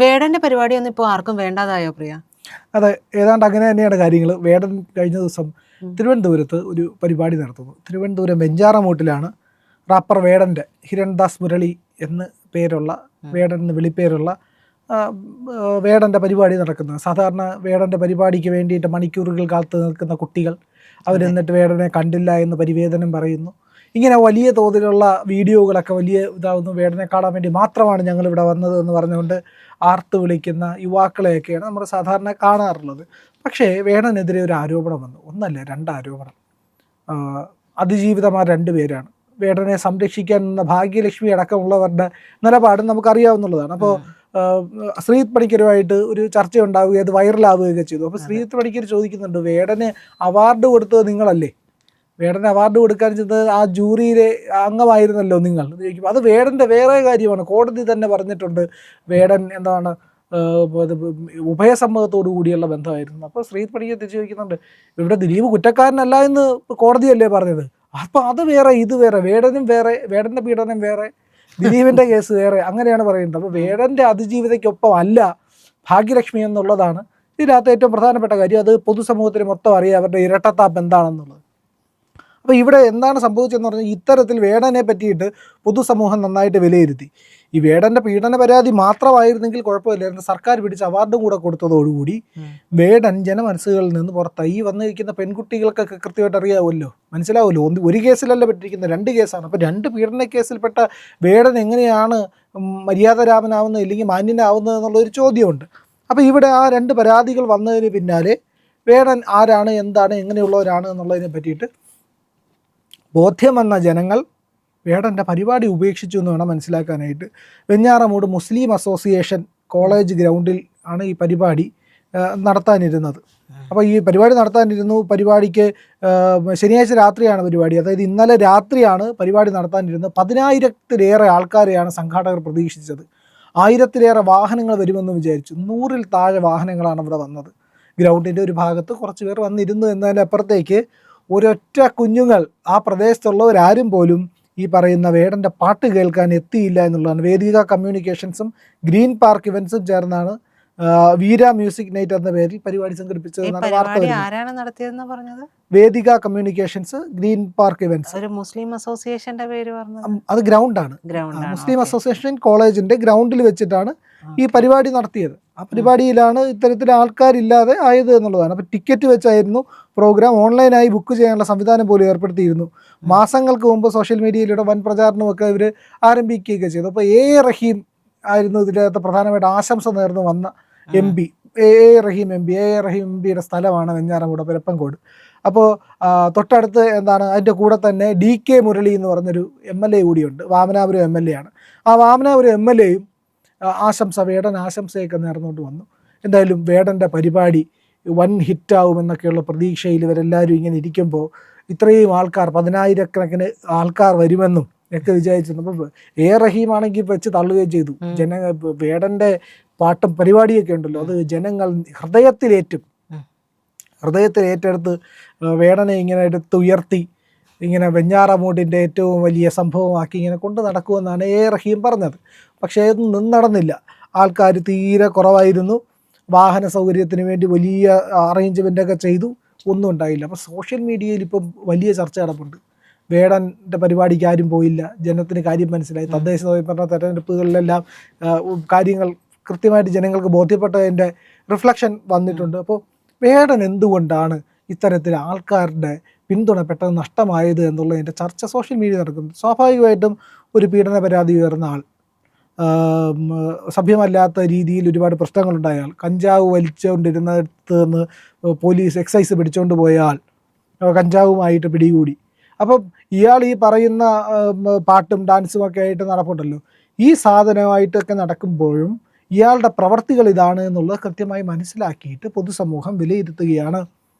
വേടന്റെ പരിപാടിയൊന്നും ഇപ്പോൾ ആർക്കും വേണ്ടാതായോ പ്രിയ? അതെ, ഏതാണ്ട് അങ്ങനെ തന്നെയാണ് കാര്യങ്ങൾ. വേടൻ കഴിഞ്ഞ ദിവസം തിരുവനന്തപുരത്ത് ഒരു പരിപാടി നടത്തുന്നു. തിരുവനന്തപുരം വെഞ്ചാറമൂട്ടിലാണ് റാപ്പർ വേടൻ്റെ ഹിരൺദാസ് മുരളി എന്ന് പേരുള്ള വേടൻ എന്ന് വിളിപ്പേരുള്ള വേടൻ്റെ പരിപാടി നടക്കുന്നത്. സാധാരണ വേടൻ്റെ പരിപാടിക്ക് വേണ്ടിയിട്ട് മണിക്കൂറുകൾ കാത്തു നിൽക്കുന്ന കുട്ടികൾ അവരെന്നിട്ട് വേടനെ കണ്ടില്ല എന്ന് പരിവേദനം പറയുന്നു. ഇങ്ങനെ വലിയ തോതിലുള്ള വീഡിയോകളൊക്കെ വലിയ ഇതാവുന്നു. വേടനെ കാണാൻ വേണ്ടി മാത്രമാണ് ഞങ്ങളിവിടെ വന്നത് എന്ന് പറഞ്ഞുകൊണ്ട് ആർത്ത് വിളിക്കുന്ന യുവാക്കളെയൊക്കെയാണ് നമ്മൾ സാധാരണ കാണാറുള്ളത്. പക്ഷേ വേടനെതിരെ ഒരു ആരോപണം വന്നു. ഒന്നല്ല, 2 ആരോപണം. അതിജീവിതമാർ 2 പേരാണ്. വേടനെ സംരക്ഷിക്കാൻ നിന്ന ഭാഗ്യലക്ഷ്മി അടക്കമുള്ളവരുടെ നിലപാടും നമുക്കറിയാവുന്നതാണ്. അപ്പോൾ ശ്രീജിത്ത് പണിക്കരുമായിട്ട് ഒരു ചർച്ച ഉണ്ടാവുകയും അത് വൈറലാവുകയൊക്കെ ചെയ്തു. അപ്പോൾ ശ്രീജിത്ത് പണിക്കർ ചോദിക്കുന്നുണ്ട്, വേടന് അവാർഡ് കൊടുത്തത് നിങ്ങളല്ലേ? വേടന് അവാർഡ് കൊടുക്കാൻ ചെന്നത് ആ ജൂറിയിലെ അംഗമായിരുന്നല്ലോ നിങ്ങൾ. അത് വേടൻ്റെ വേറെ കാര്യമാണ്. കോടതി തന്നെ പറഞ്ഞിട്ടുണ്ട് വേടൻ എന്താണ് ഉഭയസമ്മതത്തോടു കൂടിയുള്ള ബന്ധമായിരുന്നു. അപ്പോൾ ശ്രീജിത്ത് പണിക്കർ തിരിച്ചു ചോദിക്കുന്നുണ്ട്, ഇവിടെ ദിലീപ് കുറ്റക്കാരനല്ല എന്ന് കോടതിയല്ലേ പറഞ്ഞത്? അപ്പോൾ അത് വേറെ ഇത് വേറെ, വേടനും വേറെ, വേടൻ്റെ പീഡനം വേറെ, ദിലീപിൻ്റെ കേസ് വേറെ, അങ്ങനെയാണ് പറയുന്നത്. അപ്പോൾ വേടൻ്റെ അതിജീവിതയ്ക്കൊപ്പം അല്ല ഭാഗ്യലക്ഷ്മി എന്നുള്ളതാണ് ഇതിനകത്ത് ഏറ്റവും പ്രധാനപ്പെട്ട കാര്യം. അത് പൊതുസമൂഹത്തിന് മൊത്തം അറിയാം അവരുടെ ഇരട്ടത്താപ്പ് എന്താണെന്നുള്ളത്. അപ്പോൾ ഇവിടെ എന്താണ് സംഭവിച്ചതെന്ന് പറഞ്ഞാൽ, ഇത്തരത്തിൽ വേടനെ പറ്റിയിട്ട് പൊതുസമൂഹം നന്നായിട്ട് വിലയിരുത്തി. ഈ വേടൻ്റെ പീഡന പരാതി മാത്രമായിരുന്നെങ്കിൽ കുഴപ്പമില്ലായിരുന്നു. സർക്കാർ പിടിച്ച് അവാർഡും കൂടെ കൊടുത്തതോടുകൂടി വേടൻ ജനമനസ്സുകളിൽ നിന്ന് പുറത്തായി. ഈ വന്നിരിക്കുന്ന പെൺകുട്ടികൾക്കൊക്കെ കൃത്യമായിട്ട് അറിയാമല്ലോ, മനസ്സിലാവുമല്ലോ. ഒരു കേസിലല്ല പെട്ടിരിക്കുന്നത്, 2 കേസാണ്. അപ്പോൾ 2 പീഡന കേസിൽപ്പെട്ട വേടൻ എങ്ങനെയാണ് മര്യാദരാമനാവുന്നത് ഇല്ലെങ്കിൽ മാന്യനാവുന്നത് എന്നുള്ളൊരു ചോദ്യമുണ്ട്. അപ്പോൾ ഇവിടെ ആ 2 പരാതികൾ വന്നതിന് പിന്നാലെ വേടൻ ആരാണ്, എന്താണ്, എങ്ങനെയുള്ളവരാണ് എന്നുള്ളതിനെ പറ്റിയിട്ട് ബോധ്യം വന്ന ജനങ്ങൾ വേടൻ്റെ പരിപാടി ഉപേക്ഷിച്ചു എന്ന് വേണം മനസ്സിലാക്കാനായിട്ട്. വെഞ്ഞാറമൂട് മുസ്ലിം അസോസിയേഷൻ കോളേജ് ഗ്രൗണ്ടിൽ ആണ് ഈ പരിപാടി നടത്താനിരുന്നത്. അപ്പോൾ ഈ പരിപാടി നടത്താനിരുന്നു. പരിപാടിക്ക് ശനിയാഴ്ച രാത്രിയാണ് പരിപാടി, അതായത് ഇന്നലെ രാത്രിയാണ് പരിപാടി നടത്താനിരുന്നത്. 10,000-ലേറെ ആൾക്കാരെയാണ് സംഘാടകർ പ്രതീക്ഷിച്ചത്. 1000-ലേറെ വാഹനങ്ങൾ വരുമെന്ന് വിചാരിച്ചു. 100-ൽ താഴെ വാഹനങ്ങളാണ് ഇവിടെ വന്നത്. ഗ്രൗണ്ടിൻ്റെ ഒരു ഭാഗത്ത് കുറച്ച് പേർ വന്നിരുന്നു. എന്നതിനപ്പുറത്തേക്ക് ഒരൊറ്റ കുഞ്ഞുങ്ങൾ ആ പ്രദേശത്തുള്ളവരാരും പോലും ഈ പറയുന്ന വേടൻ്റെ പാട്ട് കേൾക്കാൻ എത്തിയില്ല എന്നുള്ളതാണ്. വേദിക കമ്മ്യൂണിക്കേഷൻസും ഗ്രീൻ പാർക്ക് ഇവൻസും ചേർന്നാണ് വീര മ്യൂസിക് നൈറ്റ് എന്ന പേരിൽ പരിപാടി സംഘടിപ്പിച്ചതെന്നാണ് വാർത്ത വരുന്നത്. വേദിക കമ്മ്യൂണിക്കേഷൻസ്, ഗ്രീൻ പാർക്ക് ഇവൻസ്. ഒരു മുസ്ലിം അസോസിയേഷന്റെ പേര് പറഞ്ഞത് അത് ഗ്രൗണ്ടാണ്. മുസ്ലിം അസോസിയേഷൻ കോളേജിന്റെ ഗ്രൗണ്ടിൽ വെച്ചിട്ടാണ് ഈ പരിപാടി നടത്തിയത്. ആ പരിപാടിയിലാണ് ഇത്തരത്തിൽ ആൾക്കാരില്ലാതെ ആയത് എന്നുള്ളതാണ്. അപ്പോൾ ടിക്കറ്റ് വെച്ചായിരുന്നു പ്രോഗ്രാം. ഓൺലൈനായി ബുക്ക് ചെയ്യാനുള്ള സംവിധാനം പോലും ഏർപ്പെടുത്തിയിരുന്നു. മാസങ്ങൾക്ക് മുമ്പ് സോഷ്യൽ മീഡിയയിലൂടെ വൻ പ്രചാരണമൊക്കെ ഇവർ ആരംഭിക്കുകയൊക്കെ ചെയ്തു. അപ്പോൾ എ റഹീം ആയിരുന്നു ഇതിനകത്ത് പ്രധാനമായിട്ട് ആശംസ നേർന്നു വന്ന MP. എ റഹീം എംപിയുടെ സ്ഥലമാണ് വെഞ്ഞാറമൂട് പെരപ്പൻകോട്. അപ്പോൾ തൊട്ടടുത്ത് എന്താണ് അതിൻ്റെ കൂടെ തന്നെ DK മുരളി എന്ന് പറഞ്ഞൊരു MLA കൂടിയുണ്ട്. വാമനാപുരം MLA ആണ്. ആ വാമനാപുരം MLAയും വേടൻ ആശംസയൊക്കെ നേർന്നുകൊണ്ട് വന്നു. എന്തായാലും വേടൻ്റെ പരിപാടി വൻ ഹിറ്റാവുമെന്നൊക്കെയുള്ള പ്രതീക്ഷയിൽ ഇവരെല്ലാവരും ഇങ്ങനെ ഇരിക്കുമ്പോൾ ഇത്രയും ആൾക്കാർ, 10,000-കണക്കിന് ആൾക്കാർ വരുമെന്നും ഒക്കെ വിചാരിച്ചിരുന്നു. അപ്പോൾ എ റഹീമാണെങ്കിൽ വെച്ച് തള്ളുകയും ചെയ്തു. വേടൻ്റെ പാട്ടും പരിപാടിയൊക്കെ ഉണ്ടല്ലോ, അത് ജനങ്ങൾ ഹൃദയത്തിലേറ്റെടുത്ത് വേടനെ ഇങ്ങനെ ഉയർത്തി ഇങ്ങനെ വെഞ്ഞാറമൂടിൻ്റെ ഏറ്റവും വലിയ സംഭവമാക്കി ഇങ്ങനെ കൊണ്ട് നടക്കുമെന്നാണ് എ റഹീം പറഞ്ഞത്. പക്ഷേ അതൊന്നും നടന്നില്ല. ആൾക്കാർ തീരെ കുറവായിരുന്നു. വാഹന സൗകര്യത്തിന് വേണ്ടി വലിയ അറേഞ്ച്മെൻ്റൊക്കെ ചെയ്തു, ഒന്നും ഉണ്ടായില്ല. അപ്പോൾ സോഷ്യൽ മീഡിയയിൽ ഇപ്പം വലിയ ചർച്ച നടപ്പുണ്ട്. വേടൻ്റെ പരിപാടിക്ക് ആരും പോയില്ല, ജനത്തിന് കാര്യം മനസ്സിലായി. തദ്ദേശ സ്വയംഭരണ തെരഞ്ഞെടുപ്പുകളിലെല്ലാം കാര്യങ്ങൾ കൃത്യമായിട്ട് ജനങ്ങൾക്ക് ബോധ്യപ്പെട്ടതിൻ്റെ റിഫ്ലക്ഷൻ വന്നിട്ടുണ്ട്. അപ്പോൾ വേടൻ എന്തുകൊണ്ടാണ് ഇത്തരത്തിൽ ആൾക്കാരുടെ പിന്തുണ പെട്ടെന്ന് നഷ്ടമായത് എന്നുള്ളതിൻ്റെ ചർച്ച സോഷ്യൽ മീഡിയ നടക്കുന്നു. സ്വാഭാവികമായിട്ടും ഒരു പീഡന പരാതി ഉയർന്ന ആൾ, സഭ്യമല്ലാത്ത രീതിയിൽ ഒരുപാട് പ്രശ്നങ്ങളുണ്ടായ ആൾ, കഞ്ചാവ് വലിച്ചുകൊണ്ടിരുന്നിടത്ത് നിന്ന് പോലീസ് എക്സൈസ് പിടിച്ചുകൊണ്ട് പോയ ആൾ കഞ്ചാവുമായിട്ട് പിടികൂടി. അപ്പം ഇയാൾ ഈ പറയുന്ന പാട്ടും ഡാൻസും ഒക്കെ ആയിട്ട് നടപ്പുണ്ടല്ലോ, ഈ സാധനമായിട്ടൊക്കെ നടക്കുമ്പോഴും ഇയാളുടെ പ്രവർത്തികൾ ഇതാണ് എന്നുള്ളത് കൃത്യമായി മനസ്സിലാക്കിയിട്ട് പൊതുസമൂഹം വിലയിരുത്തുകയാണ്.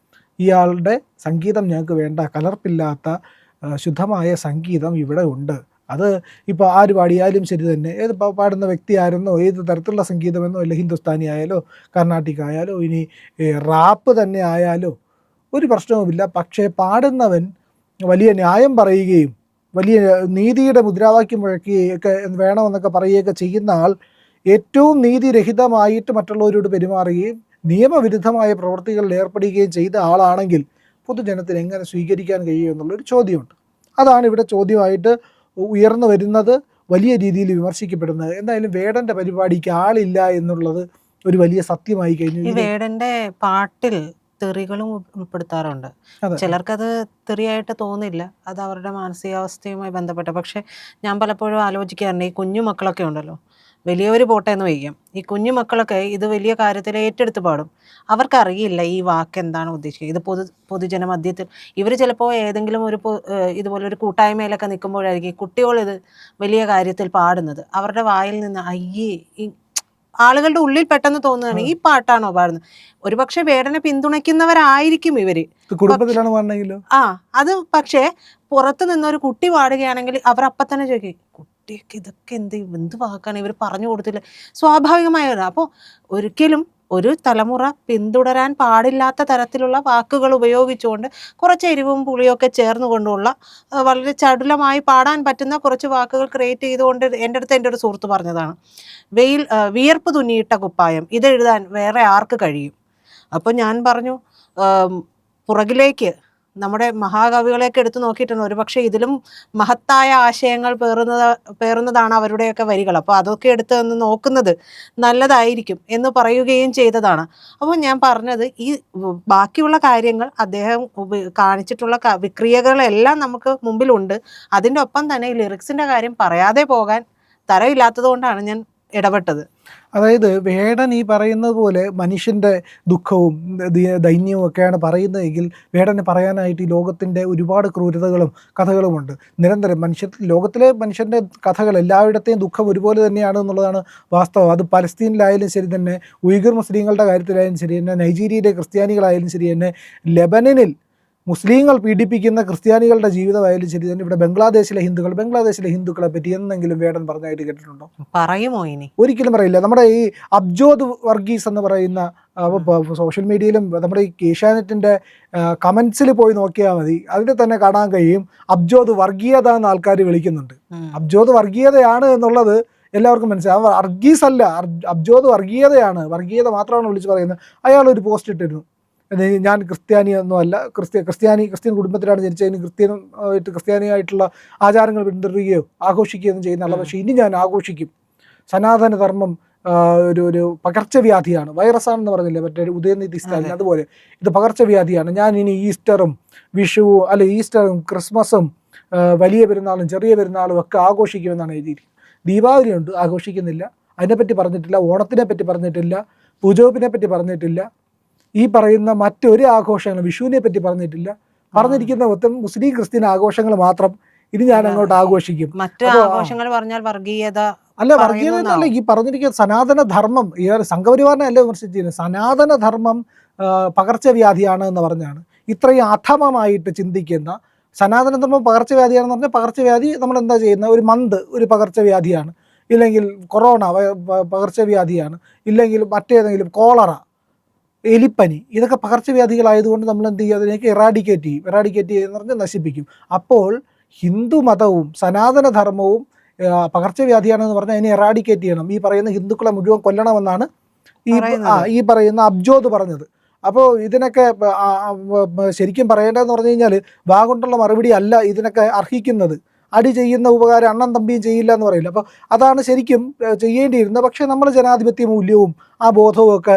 ഇയാളുടെ സംഗീതം ഞങ്ങൾക്ക് വേണ്ട, കലർപ്പില്ലാത്ത ശുദ്ധമായ സംഗീതം ഇവിടെ ഉണ്ട്. അത് ഇപ്പോൾ ആര് പാടിയാലും ശരി തന്നെ, ഏത് പാടുന്ന വ്യക്തിയായിരുന്നോ, ഏത് തരത്തിലുള്ള സംഗീതമെന്നോ, അല്ല ഹിന്ദുസ്ഥാനി ആയാലോ കർണാട്ടിക് ആയാലോ ഇനി റാപ്പ് തന്നെ ആയാലോ ഒരു പ്രശ്നവുമില്ല. പക്ഷേ പാടുന്നവൻ വലിയ ന്യായം പറയുകയും വലിയ നീതിയുടെ മുദ്രാവാക്യം മുഴക്കുകയൊക്കെ വേണമെന്നൊക്കെ പറയുകയൊക്കെ ചെയ്യുന്ന ആൾ ഏറ്റവും നീതിരഹിതമായിട്ട് മറ്റുള്ളവരോട് പെരുമാറുകയും നിയമവിരുദ്ധമായ പ്രവൃത്തികളിൽ ഏർപ്പെടുകയും ചെയ്ത ആളാണെങ്കിൽ പൊതുജനത്തിന് എങ്ങനെ സ്വീകരിക്കാൻ കഴിയും എന്നുള്ളൊരു ചോദ്യമുണ്ട്. അതാണ് ഇവിടെ ചോദ്യമായിട്ട് ഉയർന്നു വരുന്നത്, വലിയ രീതിയിൽ വിമർശിക്കപ്പെടുന്നത്. എന്തായാലും വേടൻ്റെ പരിപാടിക്ക് ആളില്ല എന്നുള്ളത് ഒരു വലിയ സത്യമായി കഴിഞ്ഞു. ഈ വേടന്റെ പാട്ടിൽ തെറികളും ഉൾപ്പെടുത്താറുണ്ട്. ചിലർക്കത് തെറിയായിട്ട് തോന്നില്ല, അത് അവരുടെ മാനസികാവസ്ഥയുമായി ബന്ധപ്പെട്ട. പക്ഷെ ഞാൻ പലപ്പോഴും ആലോചിക്കാറുണ്ട്, ഈ കുഞ്ഞു മക്കളൊക്കെ ഉണ്ടല്ലോ, വലിയവർ പോട്ടെ എന്ന് വയ്ക്കാം, ഈ കുഞ്ഞു മക്കളൊക്കെ ഇത് വലിയ കാര്യത്തിൽ ഏറ്റെടുത്ത് പാടും. അവർക്കറിയില്ല ഈ വാക്ക് എന്താണ് ഉദ്ദേശിക്കുന്നത്. ഇത് പൊതുജന മധ്യത്തിൽ ഇവർ ചിലപ്പോൾ ഏതെങ്കിലും ഒരു ഇതുപോലെ ഒരു കൂട്ടായ്മയിലൊക്കെ നിൽക്കുമ്പോഴായിരിക്കും കുട്ടികൾ ഇത് വലിയ കാര്യത്തിൽ പാടുന്നത്. അവരുടെ വായിൽ നിന്ന് അയ്യേ, ഈ ആളുകളുടെ ഉള്ളിൽ പെട്ടെന്ന് തോന്നുകയാണ് ഈ പാട്ടാണോ പാടുന്നത്. ഒരുപക്ഷെ വേടനെ പിന്തുണയ്ക്കുന്നവരായിരിക്കും ഇവര്, കുടുംബത്തിലാണ് പാടണമെങ്കിലോ. അത് പക്ഷേ പുറത്ത് നിന്നൊരു കുട്ടി പാടുകയാണെങ്കിൽ അവർ അപ്പം തന്നെ ചോദിക്കും, കുട്ടിയൊക്കെ ഇതൊക്കെ എന്ത് വാക്കാണ് ഇവർ പറഞ്ഞു കൊടുത്തില്ല. സ്വാഭാവികമായത്. അപ്പോൾ ഒരിക്കലും ഒരു തലമുറ പിന്തുടരാൻ പാടില്ലാത്ത തരത്തിലുള്ള വാക്കുകൾ ഉപയോഗിച്ചുകൊണ്ട് കുറച്ച് എരിവും പുളിയൊക്കെ ചേർന്നുകൊണ്ടുള്ള വളരെ ചടുലമായി പാടാൻ പറ്റുന്ന കുറച്ച് വാക്കുകൾ ക്രിയേറ്റ് ചെയ്തുകൊണ്ട് എൻ്റെ ഒരു സുഹൃത്ത് പറഞ്ഞതാണ്, വിയർപ്പ് തുന്നിയിട്ട കുപ്പായം ഇതെഴുതാൻ വേറെ ആർക്ക് കഴിയും. അപ്പോൾ ഞാൻ പറഞ്ഞു, പുറകിലേക്ക് നമ്മുടെ മഹാകവികളെയൊക്കെ എടുത്തു നോക്കിയിട്ടുണ്ട്, ഒരുപക്ഷെ ഇതിലും മഹത്തായ ആശയങ്ങൾ പേറുന്നതാണ് അവരുടെയൊക്കെ വരികൾ. അപ്പോൾ അതൊക്കെ എടുത്ത് ഒന്ന് നോക്കുന്നത് നല്ലതായിരിക്കും എന്ന് പറയുകയും ചെയ്തതാണ്. അപ്പോൾ ഞാൻ പറഞ്ഞത്, ഈ ബാക്കിയുള്ള കാര്യങ്ങൾ അദ്ദേഹം കാണിച്ചിട്ടുള്ള വിക്രിയകളെല്ലാം നമുക്ക് മുമ്പിലുണ്ട്. അതിൻ്റെ ഒപ്പം തന്നെ ഈ ലിറിക്സിൻ്റെ കാര്യം പറയാതെ പോകാൻ തരമില്ലാത്തത് കൊണ്ടാണ് ഞാൻ ഇടപെട്ടത്. അതായത് വേടൻ ഈ പറയുന്നത് പോലെ മനുഷ്യൻ്റെ ദുഃഖവും ദൈന്യവും ഒക്കെയാണ് പറയുന്നതെങ്കിൽ വേടന് പറയാനായിട്ട് ഈ ലോകത്തിൻ്റെ ഒരുപാട് ക്രൂരതകളും കഥകളുമുണ്ട്. നിരന്തരം ലോകത്തിലെ മനുഷ്യൻ്റെ കഥകൾ, എല്ലായിടത്തെയും ദുഃഖം ഒരുപോലെ തന്നെയാണ് എന്നുള്ളതാണ് വാസ്തവം. അത് പലസ്തീനിലായാലും ശരി തന്നെ, ഉയ്ഗുർ മുസ്ലിങ്ങളുടെ കാര്യത്തിലായാലും ശരി തന്നെ, നൈജീരിയയിലെ ക്രിസ്ത്യാനികളായാലും ശരി തന്നെ, ലെബനനിൽ മുസ്ലിങ്ങൾ പീഡിപ്പിക്കുന്ന ക്രിസ്ത്യാനികളുടെ ജീവിതമായാലും ശരി തന്നെ, ഇവിടെ ബംഗ്ലാദേശിലെ ഹിന്ദുക്കളെ പറ്റി എന്തെങ്കിലും വേടൻ പറഞ്ഞായിട്ട് കേട്ടിട്ടുണ്ടോ? പറയുമോ ഇനി? ഒരിക്കലും പറയില്ല. നമ്മുടെ ഈ അബ്ജോദ് വർഗീസ് എന്ന് പറയുന്ന സോഷ്യൽ മീഡിയയിലും നമ്മുടെ ഈ ഏഷ്യാനെറ്റിൻ്റെ കമൻസിൽ പോയി നോക്കിയാൽ മതി, അതിൽ തന്നെ കാണാൻ കഴിയും അബ്ജോദ് വർഗീയത എന്ന് ആൾക്കാർ വിളിക്കുന്നുണ്ട്. അബ്ജോദ് വർഗീയതയാണ് എന്നുള്ളത് എല്ലാവർക്കും മനസ്സിലാവും. വർഗീസ് അല്ല, അബ്ജോദ് വർഗീയതയാണ്, വർഗീയത മാത്രമാണ് വിളിച്ച് പറയുന്നത്. അയാൾ ഒരു പോസ്റ്റ് ഇട്ടിരുന്നു, ഞാൻ ക്രിസ്ത്യാനിയൊന്നുമല്ല, ക്രിസ്ത്യൻ കുടുംബത്തിലാണ് ജനിച്ചതിന് ക്രിസ്ത്യാനിയായിട്ടുള്ള ആചാരങ്ങൾ പിന്തുടരുകയോ ആഘോഷിക്കുകയോ ചെയ്യുന്നതല്ല, പക്ഷേ ഇനി ഞാൻ ആഘോഷിക്കും. സനാതന ധർമ്മം ഒരു പകർച്ചവ്യാധിയാണ്, വൈറസാണെന്ന് പറഞ്ഞില്ലേ മറ്റേ ഉദയനിധി സ്റ്റാലിൻ, അതുപോലെ ഇത് പകർച്ചവ്യാധിയാണ്. ഞാൻ ഇനി ഈസ്റ്ററും ഈസ്റ്ററും ക്രിസ്മസും വലിയ പെരുന്നാളും ചെറിയ പെരുന്നാളും ഒക്കെ ആഘോഷിക്കുമെന്നാണ് എഴുതിയിരിക്കുന്നത്. ദീപാവലി ഉണ്ട്, ആഘോഷിക്കുന്നില്ല. അതിനെപ്പറ്റി പറഞ്ഞിട്ടില്ല. ഓണത്തിനെ പറ്റി പറഞ്ഞിട്ടില്ല. പൂജോപ്പിനെ പറ്റി പറഞ്ഞിട്ടില്ല. ഈ പറയുന്ന മറ്റൊരു ആഘോഷങ്ങൾ, വിഷുവിനെ പറ്റി പറഞ്ഞിട്ടില്ല. പറഞ്ഞിരിക്കുന്ന മൊത്തം മുസ്ലിം ക്രിസ്ത്യൻ ആഘോഷങ്ങൾ മാത്രം. ഇനി ഞാൻ അങ്ങോട്ട് ആഘോഷിക്കും. മറ്റു ആഘോഷങ്ങൾ പറഞ്ഞാൽ വർഗീയത അല്ല, വർഗീയത എന്നല്ല ഈ പറഞ്ഞിരിക്കുന്ന സനാതന ധർമ്മം. ഈ സംഘപരിവാറിനെ അല്ല വിമർശിച്ചിരുന്നത്, സനാതന ധർമ്മം പകർച്ചവ്യാധിയാണ് എന്ന് പറഞ്ഞാണ്. ഇത്രയും അധമമായിട്ട് ചിന്തിക്കുന്ന സനാതന ധർമ്മം പകർച്ചവ്യാധിയാണെന്ന് പറഞ്ഞാൽ, പകർച്ചവ്യാധി നമ്മൾ എന്താ ചെയ്യുന്ന, ഒരു ഒരു പകർച്ചവ്യാധിയാണ്, ഇല്ലെങ്കിൽ കൊറോണ പകർച്ചവ്യാധിയാണ്, ഇല്ലെങ്കിൽ മറ്റേതെങ്കിലും കോളറ, എലിപ്പനി, ഇതൊക്കെ പകർച്ചവ്യാധികളായതുകൊണ്ട് നമ്മൾ എന്ത് ചെയ്യും, അതിനേക്ക് എറാഡിക്കേറ്റ് ചെയ്യുമെന്ന് പറഞ്ഞാൽ നശിപ്പിക്കും. അപ്പോൾ ഹിന്ദു മതവും സനാതനധർമ്മവും പകർച്ചവ്യാധിയാണെന്ന് പറഞ്ഞാൽ അതിനെ എറാഡിക്കേറ്റ് ചെയ്യണം, ഈ പറയുന്ന ഹിന്ദുക്കളെ മുഴുവൻ കൊല്ലണമെന്നാണ് ഈ പറയുന്ന അബ്ജോദ് പറഞ്ഞത്. അപ്പോൾ ഇതിനൊക്കെ ശരിക്കും പറയേണ്ടതെന്ന് പറഞ്ഞു കഴിഞ്ഞാൽ, വാഗൊണ്ടുള്ള മറുപടി അല്ല ഇതിനൊക്കെ അർഹിക്കുന്നത്. അടി ചെയ്യുന്ന ഉപകാരം അണ്ണൻ തമ്പിയും ചെയ്യില്ല എന്ന് പറയില്ല. അപ്പോൾ അതാണ് ശരിക്കും ചെയ്യേണ്ടിയിരുന്നത്. പക്ഷേ നമ്മൾ ജനാധിപത്യ മൂല്യവും ആ ബോധവും ഒക്കെ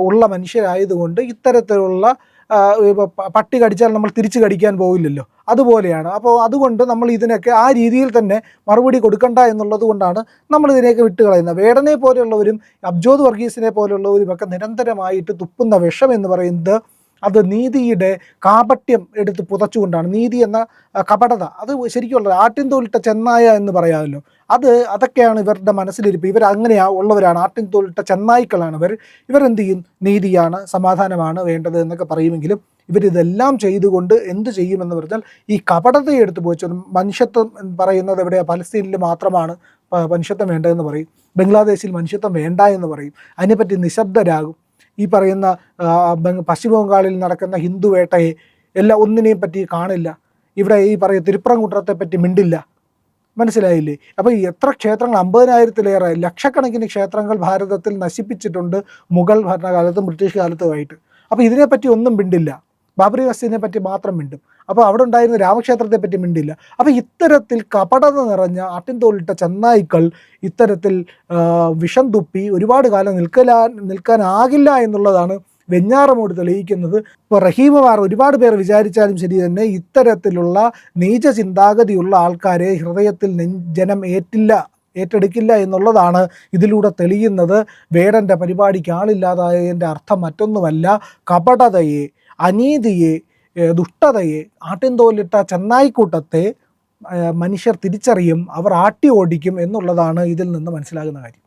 ഉള്ള മനുഷ്യരായതുകൊണ്ട് ഇത്തരത്തിലുള്ള പട്ടി കടിച്ചാൽ നമ്മൾ തിരിച്ചു കടിക്കാൻ പോവില്ലല്ലോ, അതുപോലെയാണ്. അപ്പോൾ അതുകൊണ്ട് നമ്മൾ ഇതിനൊക്കെ ആ രീതിയിൽ തന്നെ മറുപടി കൊടുക്കണ്ട എന്നുള്ളത് കൊണ്ടാണ് നമ്മൾ ഇതിനെയൊക്കെ വിട്ടുകളയുന്നത്. വേടനെ പോലെയുള്ളവരും അബ്ജോദ് വർഗീസിനെ പോലെയുള്ളവരും ഒക്കെ നിരന്തരമായിട്ട് തുപ്പുന്ന വിഷം എന്ന് പറയുന്നത് അത് നീതിയുടെ കാപട്യം എടുത്ത് പുതച്ചുകൊണ്ടാണ്. നീതി എന്ന കപടത അത് ശരിക്കുള്ളത് ആട്ടിൻ തോലിട്ട ചെന്നായ എന്ന് പറയാമല്ലോ, അതൊക്കെയാണ് ഇവരുടെ മനസ്സിലിരിപ്പ്. ഇവരങ്ങനെയാ ഉള്ളവരാണ്, ആട്ടിൻ തോലിട്ട ചെന്നായ്ക്കളാണ് ഇവരെന്ത് ചെയ്യും, നീതിയാണ് സമാധാനമാണ് വേണ്ടത് എന്നൊക്കെ പറയുമെങ്കിലും ഇവരിതെല്ലാം ചെയ്തുകൊണ്ട് എന്ത് ചെയ്യുമെന്ന് പറഞ്ഞാൽ ഈ കപടതയെ എടുത്ത് പോയിച്ചു. മനുഷ്യത്വം പറയുന്നത് എവിടെയാണ്, പലസ്തീനിൽ മാത്രമാണ് മനുഷ്യത്വം വേണ്ടതെന്ന് പറയും, ബംഗ്ലാദേശിൽ മനുഷ്യത്വം വേണ്ട എന്ന് പറയും, അതിനെപ്പറ്റി നിശബ്ദരാകും. ഈ പറയുന്ന പശ്ചിമ ബംഗാളിൽ നടക്കുന്ന ഹിന്ദു വേട്ടയെ ഒന്നിനെയും പറ്റി കാണില്ല. ഇവിടെ ഈ പറയുന്ന തിരുപ്പറംകുன்றത്തെ പറ്റി മിണ്ടില്ല. മനസ്സിലായില്ലേ? അപ്പോൾ എത്ര ക്ഷേത്രങ്ങൾ, 50,000-ലേറെ ലക്ഷക്കണക്കിന് ക്ഷേത്രങ്ങൾ ഭാരതത്തിൽ നശിപ്പിച്ചിട്ടുണ്ട് മുഗൾ ഭരണകാലത്തും ബ്രിട്ടീഷ് കാലത്തുമായിട്ട്. അപ്പോൾ ഇതിനെപ്പറ്റി ഒന്നും മിണ്ടില്ല. ബാബറി മസ്ജിദിനെ പറ്റി മാത്രം മിണ്ടും. അപ്പോൾ അവിടെ ഉണ്ടായിരുന്ന രാമക്ഷേത്രത്തെ പറ്റി മിണ്ടില്ല. അപ്പോൾ ഇത്തരത്തിൽ കപടത നിറഞ്ഞ ആട്ടിൻതോലിട്ട ചെന്നായ്ക്കൾ ഇത്തരത്തിൽ വിഷം തുപ്പി ഒരുപാട് കാലം നിൽക്കാനാകില്ല എന്നുള്ളതാണ് വെഞ്ഞാറമൂട് തെളിയിക്കുന്നത്. ഇപ്പോൾ റഹീമുമാർ ഒരുപാട് പേർ വിചാരിച്ചാലും ശരി തന്നെ ഇത്തരത്തിലുള്ള നീച ചിന്താഗതിയുള്ള ആൾക്കാരെ ഹൃദയത്തിൽ ജനം ഏറ്റെടുക്കില്ല എന്നുള്ളതാണ് ഇതിലൂടെ തെളിയുന്നത്. വേടൻ്റെ പരിപാടിക്ക് ആളില്ലാതായതിൻ്റെ അർത്ഥം മറ്റൊന്നുമല്ല, കപടതയെ, അനീതിയെ, ദുഷ്ടതയെ, ആട്ടിൻതോലിട്ട ചെന്നായിക്കൂട്ടത്തെ മനുഷ്യർ തിരിച്ചറിയും, അവർ ആട്ടി ഓടിക്കും എന്നുള്ളതാണ് ഇതിൽ നിന്ന് മനസ്സിലാകുന്ന കാര്യം.